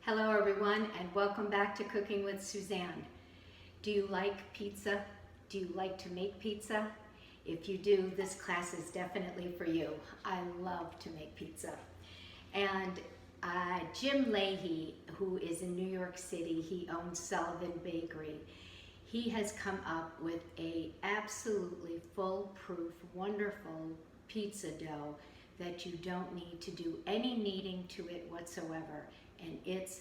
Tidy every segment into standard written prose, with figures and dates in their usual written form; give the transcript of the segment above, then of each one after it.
Hello everyone, and welcome back to Cooking with Suzanne. Do you like pizza? Do you like to make pizza? If you do, this class is definitely for you. I love to make pizza. And Jim Leahy, who is in New York City, he owns Sullivan Bakery. He has come up with a absolutely foolproof, wonderful pizza dough that you don't need to do any kneading to it whatsoever. And it's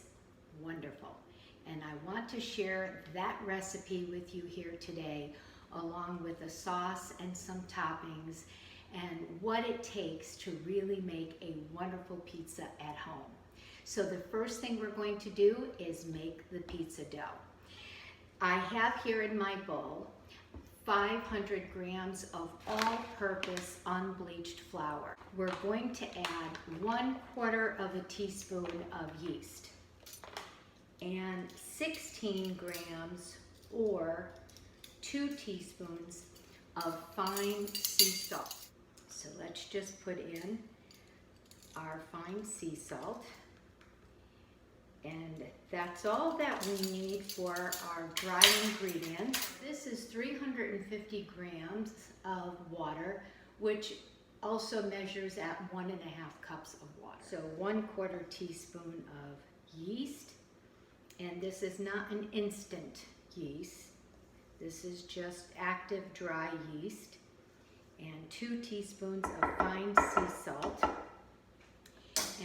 wonderful. And I want to share that recipe with you here today, along with a sauce and some toppings, and what it takes to really make a wonderful pizza at home. So the first thing we're going to do is make the pizza dough. I have here in my bowl 500 grams of all-purpose unbleached flour. We're going to add 1/4 of a teaspoon of yeast and 16 grams or 2 teaspoons of fine sea salt. So let's just put in our fine sea salt. And that's all that we need for our dry ingredients. This is 350 grams of water, which also measures at 1.5 cups of water. So 1/4 teaspoon of yeast, and this is not an instant yeast. This is just active dry yeast, and 2 teaspoons of fine sea salt.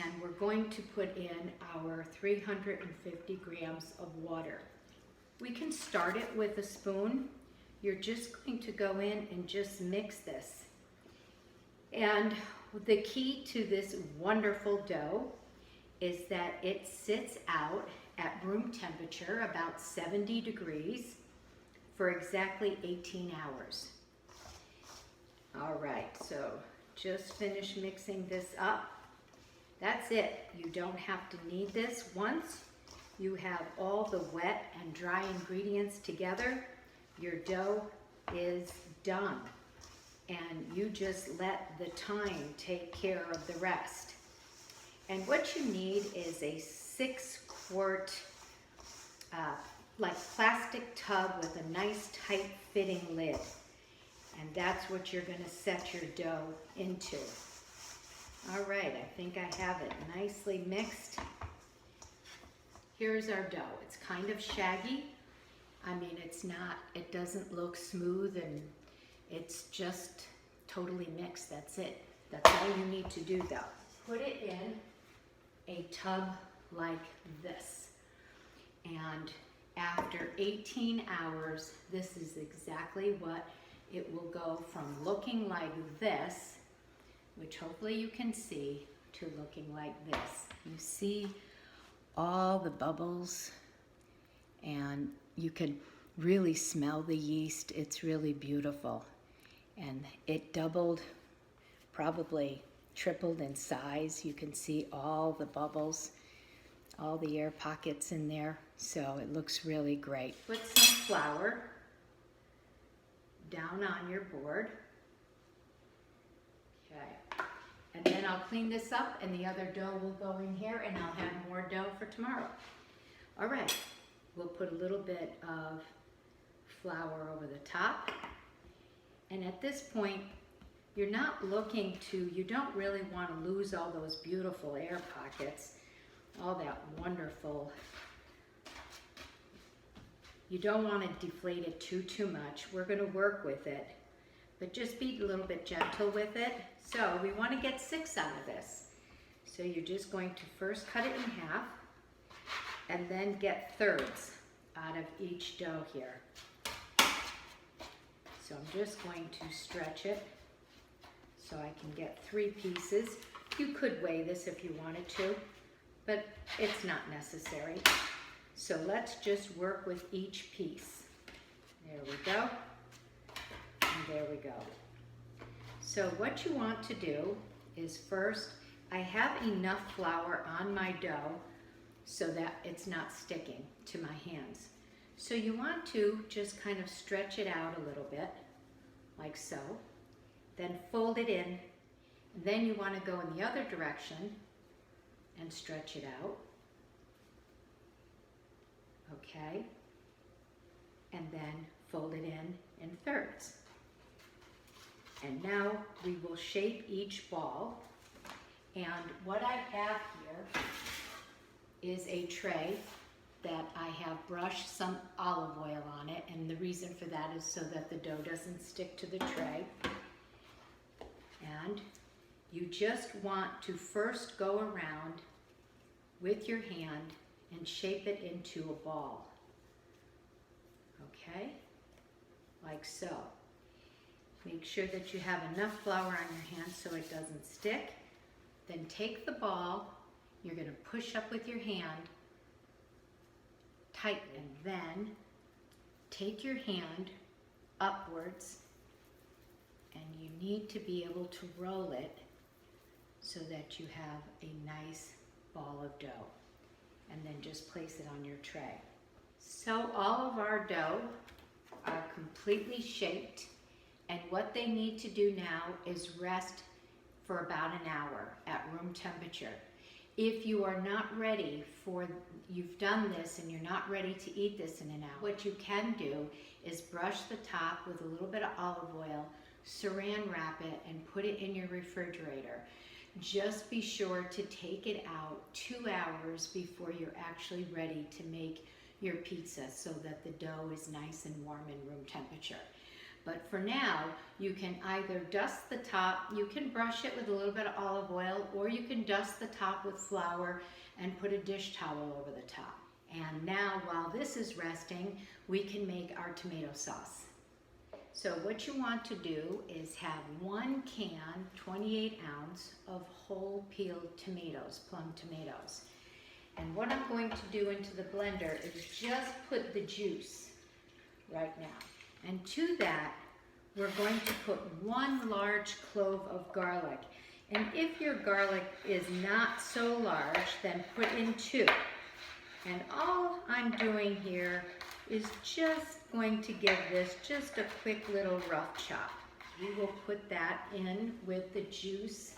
And we're going to put in our 350 grams of water. We can start it with a spoon. You're just going to go in and just mix this. And the key to this wonderful dough is that it sits out at room temperature, about 70 degrees, for exactly 18 hours. All right, so just finish mixing this up. That's it. You don't have to knead this. Once you have all the wet and dry ingredients together, your dough is done. And you just let the time take care of the rest. And what you need is a 6-quart like plastic tub with a nice tight fitting lid. And that's what you're going to set your dough into. All right, I think I have it nicely mixed. Here's our dough. It's kind of shaggy. I mean, it doesn't look smooth, and it's just totally mixed. That's it. That's all you need to do though. Put it in a tub like this. And after 18 hours, this is exactly what it will go from looking like this, which hopefully you can see, to looking like this. You see all the bubbles, and you can really smell the yeast. It's really beautiful. And it doubled, probably tripled in size. You can see all the bubbles, all the air pockets in there. So it looks really great. Put some flour down on your board. Okay. And then I'll clean this up, and the other dough will go in here, and I'll have more dough for tomorrow. All right, we'll put a little bit of flour over the top. And at this point, you don't really want to lose all those beautiful air pockets, all that wonderful. You don't want to deflate it too much. We're going to work with it, but just be a little bit gentle with it. So we want to get 6 out of this. So you're just going to first cut it in half, and then get thirds out of each dough here. So I'm just going to stretch it so I can get 3 pieces. You could weigh this if you wanted to, but it's not necessary. So let's just work with each piece. There we go. And there we go. So what you want to do is first, I have enough flour on my dough so that it's not sticking to my hands. So you want to just kind of stretch it out a little bit, like so. Then fold it in. Then you want to go in the other direction and stretch it out. okay? And then fold it in thirds. And now we will shape each ball. And what I have here is a tray that I have brushed some olive oil on it, and the reason for that is so that the dough doesn't stick to the tray. And you just want to first go around with your hand and shape it into a ball. Okay? Like so. Make sure that you have enough flour on your hand so it doesn't stick. Then take the ball, you're going to push up with your hand, tighten, and then take your hand upwards, and you need to be able to roll it so that you have a nice ball of dough. And then just place it on your tray. So all of our dough are completely shaped, and what they need to do now is rest for about an hour at room temperature. If you are not ready you've done this and you're not ready to eat this in an hour, what you can do is brush the top with a little bit of olive oil, saran wrap it, and put it in your refrigerator. Just be sure to take it out 2 hours before you're actually ready to make your pizza so that the dough is nice and warm in room temperature. But for now, you can either dust the top, you can brush it with a little bit of olive oil, or you can dust the top with flour and put a dish towel over the top. And now, while this is resting, we can make our tomato sauce. So what you want to do is have 1 can, 28 ounce of whole peeled tomatoes, plum tomatoes. And what I'm going to do into the blender is just put the juice right now. And to that, we're going to put 1 large clove of garlic. And if your garlic is not so large, then put in 2. And all I'm doing here is just going to give this just a quick little rough chop. We will put that in with the juice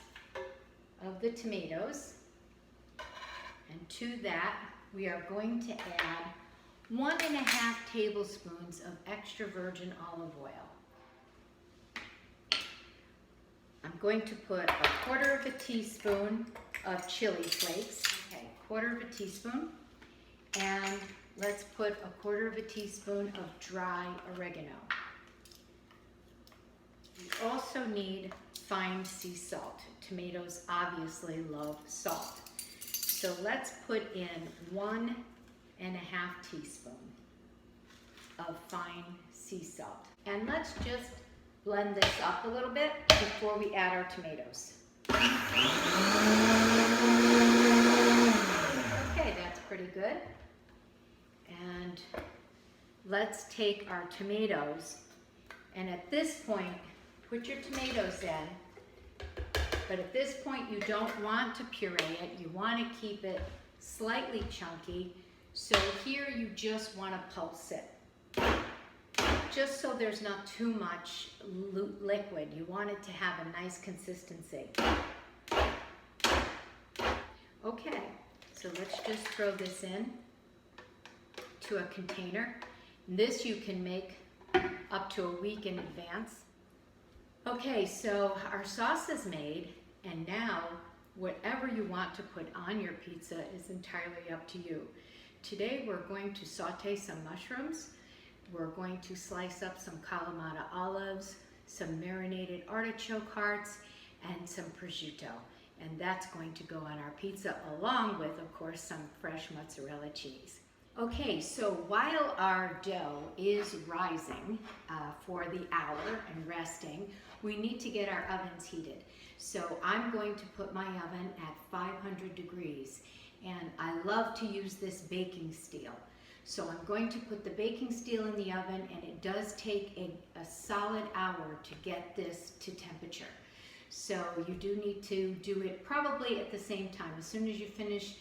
of the tomatoes. And to that, we are going to add 1½ tablespoons of extra virgin olive oil. I'm going to put 1/4 teaspoon of chili flakes. Okay, 1/4 teaspoon. And let's put 1/4 teaspoon of dry oregano. We also need fine sea salt. Tomatoes obviously love salt. So let's put in 1½ teaspoon of fine sea salt. And let's just blend this up a little bit before we add our tomatoes. Okay, that's pretty good. And let's take our tomatoes, and at this point, put your tomatoes in. But at this point, you don't want to puree it. You want to keep it slightly chunky. So here you just want to pulse it. Just so there's not too much liquid. You want it to have a nice consistency. Okay, so let's just throw this in to a container. This you can make up to a week in advance. Okay, so our sauce is made, and now whatever you want to put on your pizza is entirely up to you. Today we're going to saute some mushrooms, we're going to slice up some Kalamata olives, some marinated artichoke hearts, and some prosciutto. And that's going to go on our pizza along with, of course, some fresh mozzarella cheese. Okay, so while our dough is rising for the hour and resting, we need to get our ovens heated. So I'm going to put my oven at 500 degrees, and I love to use this baking steel. So I'm going to put the baking steel in the oven, and it does take a solid hour to get this to temperature. So you do need to do it probably at the same time. As soon as you finish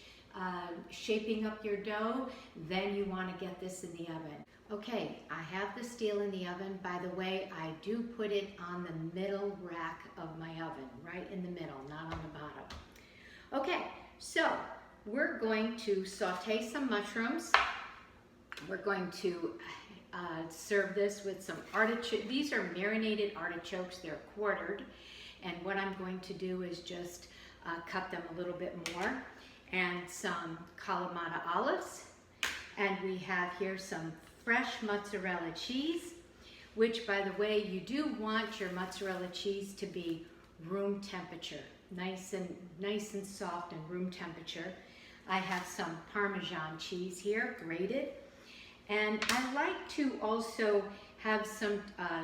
shaping up your dough, then you want to get this in the oven. Okay, I have the steel in the oven. By the way, I do put it on the middle rack of my oven, right in the middle, not on the bottom. Okay, so we're going to saute some mushrooms. We're going to serve this with some artichoke. These are marinated artichokes. They're quartered. And what I'm going to do is just cut them a little bit more. And some Kalamata olives. And we have here some fresh mozzarella cheese, which, by the way, you do want your mozzarella cheese to be room temperature, nice and soft and room temperature. I have some Parmesan cheese here, grated. And I like to also have some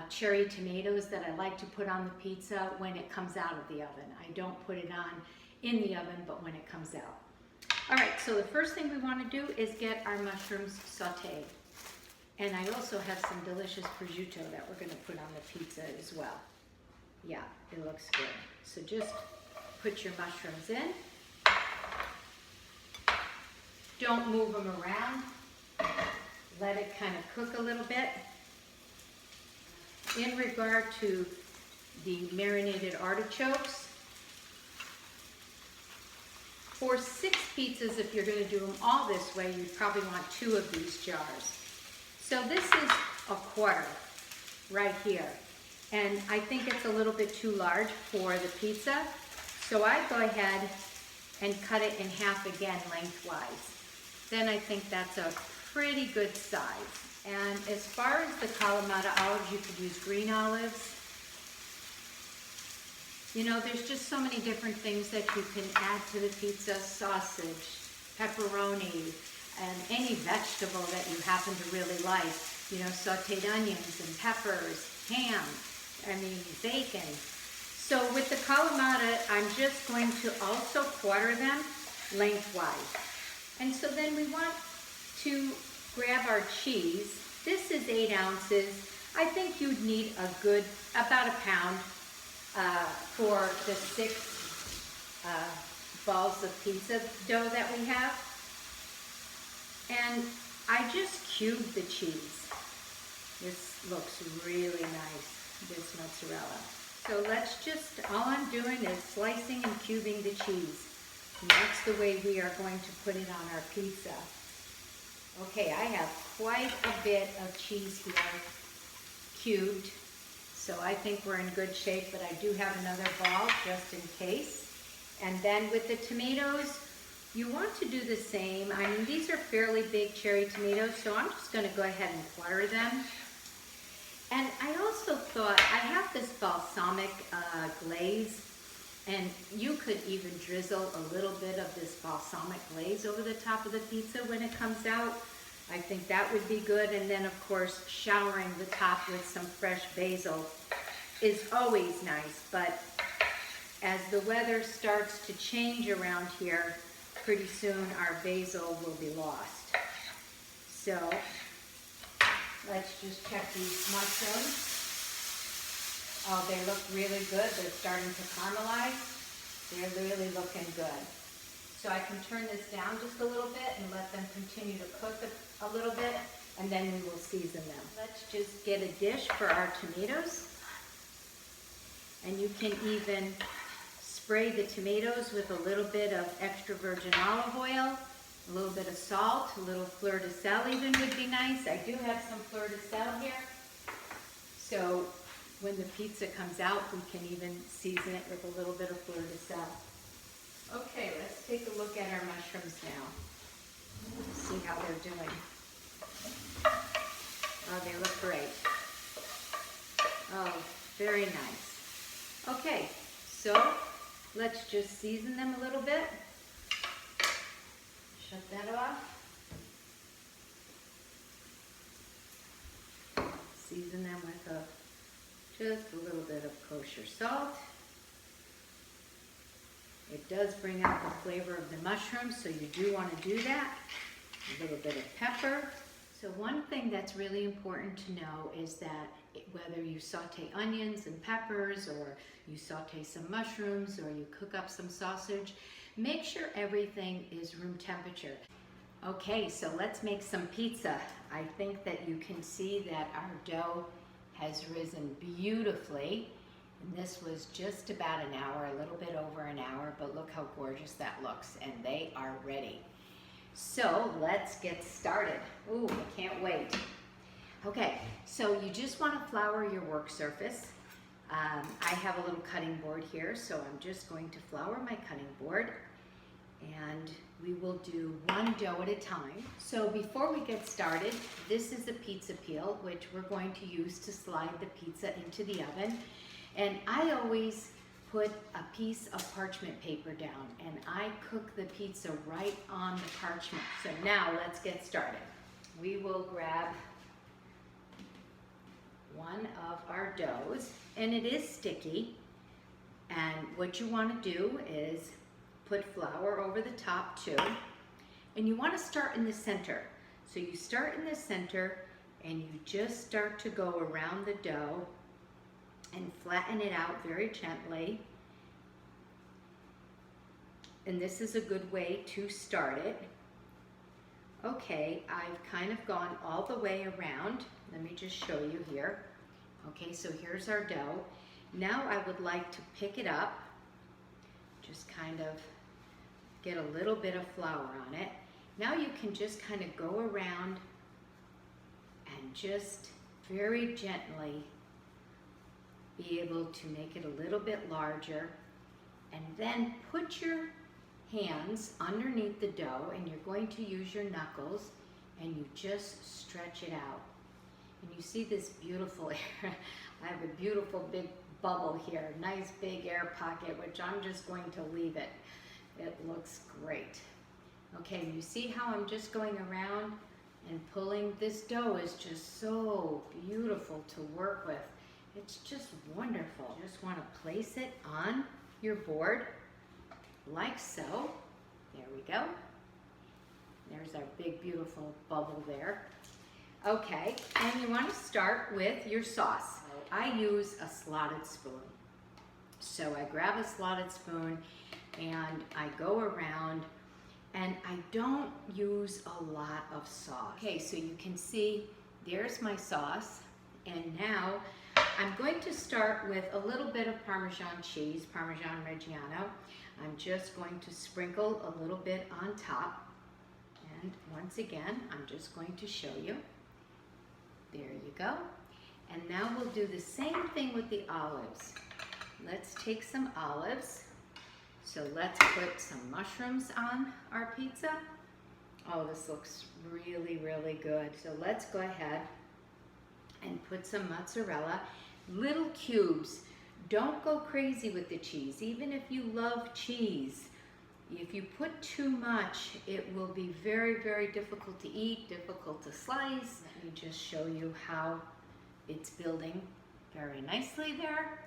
cherry tomatoes that I like to put on the pizza when it comes out of the oven. I don't put it on in the oven, but when it comes out. All right, so the first thing we want to do is get our mushrooms sauteed. And I also have some delicious prosciutto that we're going to put on the pizza as well. Yeah, it looks good. So just put your mushrooms in. Don't move them around. Let it kind of cook a little bit. In regard to the marinated artichokes, for 6 pizzas, if you're going to do them all this way, you'd probably want 2 of these jars. So this is a quarter right here. And I think it's a little bit too large for the pizza. So I go ahead and cut it in half again lengthwise. Then I think that's a pretty good size. And as far as the Kalamata olives, you could use green olives. You know, there's just so many different things that you can add to the pizza. Sausage, pepperoni, and any vegetable that you happen to really like. You know, sauteed onions and peppers, ham, bacon. So with the Kalamata, I'm just going to also quarter them lengthwise. And so then we want to grab our cheese. This is 8 ounces. I think you'd need a good, about a pound for the 6 balls of pizza dough that we have. And I just cubed the cheese. This looks really nice, this mozzarella. So let's just, all I'm doing is slicing and cubing the cheese. And that's the way we are going to put it on our pizza. Okay, I have quite a bit of cheese here cubed. So I think we're in good shape, but I do have another ball just in case. And then with the tomatoes, you want to do the same. I mean, these are fairly big cherry tomatoes, so I'm just going to go ahead and quarter them. And I also thought, I have this balsamic glaze, and you could even drizzle a little bit of this balsamic glaze over the top of the pizza when it comes out. I think that would be good. And then, of course, showering the top with some fresh basil is always nice. But as the weather starts to change around here, pretty soon our basil will be lost. So let's just check these mushrooms. Oh, they look really good. They're starting to caramelize. They're really looking good. So I can turn this down just a little bit and let them continue to cook a little bit, and then we will season them. Let's just get a dish for our tomatoes. And you can even spray the tomatoes with a little bit of extra virgin olive oil, a little bit of salt, a little fleur de sel even would be nice. I do have some fleur de sel here. So when the pizza comes out, we can even season it with a little bit of fleur de sel. Okay, let's take a look at our mushrooms now. See how they're doing. Oh, they look great. Oh, very nice. Okay, so let's just season them a little bit. Shut that off. Season them with just a little bit of kosher salt. It does bring out the flavor of the mushrooms, so you do want to do that. A little bit of pepper. So one thing that's really important to know is that whether you saute onions and peppers, or you saute some mushrooms, or you cook up some sausage, make sure everything is room temperature. Okay, so let's make some pizza. I think that you can see that our dough has risen beautifully. And this was just about an hour, a little bit over an hour, but look how gorgeous that looks, and they are ready. So let's get started. Ooh, I can't wait. Okay, so you just want to flour your work surface. I have a little cutting board here, so I'm just going to flour my cutting board, and we will do one dough at a time. So before we get started, this is a pizza peel, which we're going to use to slide the pizza into the oven. And I always put a piece of parchment paper down, and I cook the pizza right on the parchment. So now let's get started. We will grab one of our doughs, and it is sticky, and what you want to do is put flour over the top too, and you want to start in the center. So you start in the center and you just start to go around the dough and flatten it out very gently, and this is a good way to start it. Okay, I've kind of gone all the way around. Let me just show you here. Okay, so here's our dough. Now I would like to pick it up, just kind of get a little bit of flour on it. Now you can just kind of go around and just very gently be able to make it a little bit larger, and then put your hands underneath the dough, and you're going to use your knuckles, and you just stretch it out. And you see this beautiful air. I have a beautiful big bubble here, nice big air pocket, which I'm just going to leave it. It looks great. Okay, you see how I'm just going around and pulling? This dough is just so beautiful to work with. It's just wonderful. You just want to place it on your board like so. There we go. There's our big beautiful bubble there. Okay, and you want to start with your sauce. I use a slotted spoon. So I grab a slotted spoon and I go around, and I don't use a lot of sauce. Okay, so you can see there's my sauce, and now I'm going to start with a little bit of Parmesan cheese, Parmesan Reggiano. I'm just going to sprinkle a little bit on top, and once again, I'm just going to show you. There you go. And now we'll do the same thing with the olives. Let's take some olives. So let's put some mushrooms on our pizza. Oh, this looks really, really good. So let's go ahead and put some mozzarella, little cubes. Don't go crazy with the cheese. Even if you love cheese, if you put too much, it will be very, very difficult to eat, difficult to slice. Let me just show you how it's building very nicely there.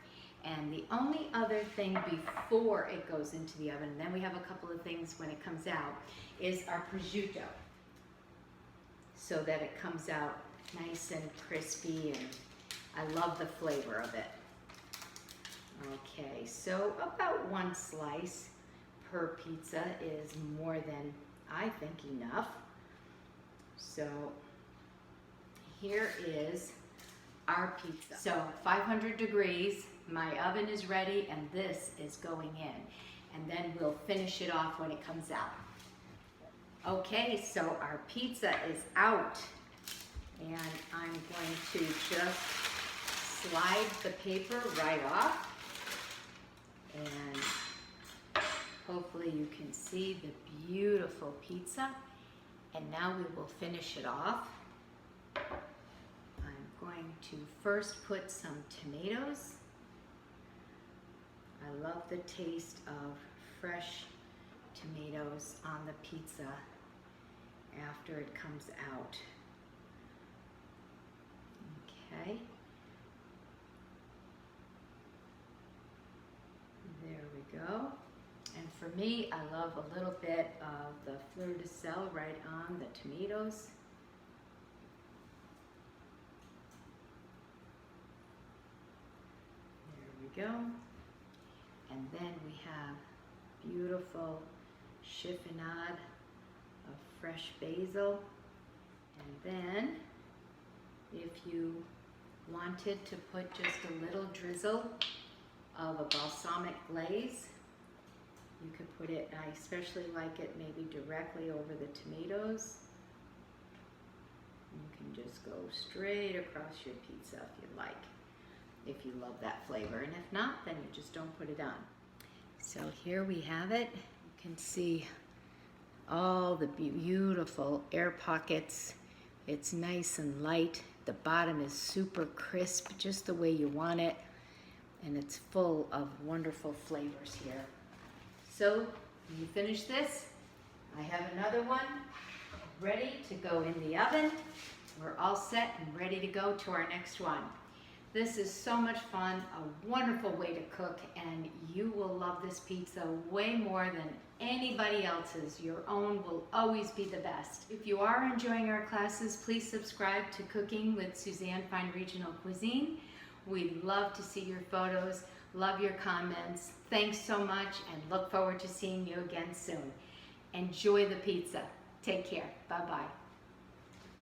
And the only other thing before it goes into the oven, and then we have a couple of things when it comes out, is our prosciutto, so that it comes out nice and crispy, and I love the flavor of it. Okay, so about one slice per pizza is more than I think enough. So here is our pizza. So 500 degrees, my oven is ready, and this is going in. And then we'll finish it off when it comes out. Okay, so our pizza is out, and I'm going to just slide the paper right off, and hopefully you can see the beautiful pizza. And now we will finish it off. I'm going to first put some tomatoes. I love the taste of fresh tomatoes on the pizza after it comes out. Okay. There we go. And for me, I love a little bit of the fleur de sel right on the tomatoes. There we go. And then we have beautiful chiffonade of fresh basil. And then if you wanted to put just a little drizzle of a balsamic glaze, You could put it, I especially like it maybe directly over the tomatoes. You can just go straight across your pizza if you like, if you love that flavor. And if not, then you just don't put it on. So here we have it. You can see all the beautiful air pockets. It's nice and light. The bottom is super crisp, just the way you want it. And it's full of wonderful flavors here. So when you finish this, I have another one ready to go in the oven. We're all set and ready to go to our next one. This is so much fun, a wonderful way to cook, and you will love this pizza way more than anybody else's. Your own will always be the best. If you are enjoying our classes, please subscribe to Cooking with Suzanne Fine Regional Cuisine. We'd love to see your photos, love your comments. Thanks so much, and look forward to seeing you again soon. Enjoy the pizza. Take care. Bye-bye.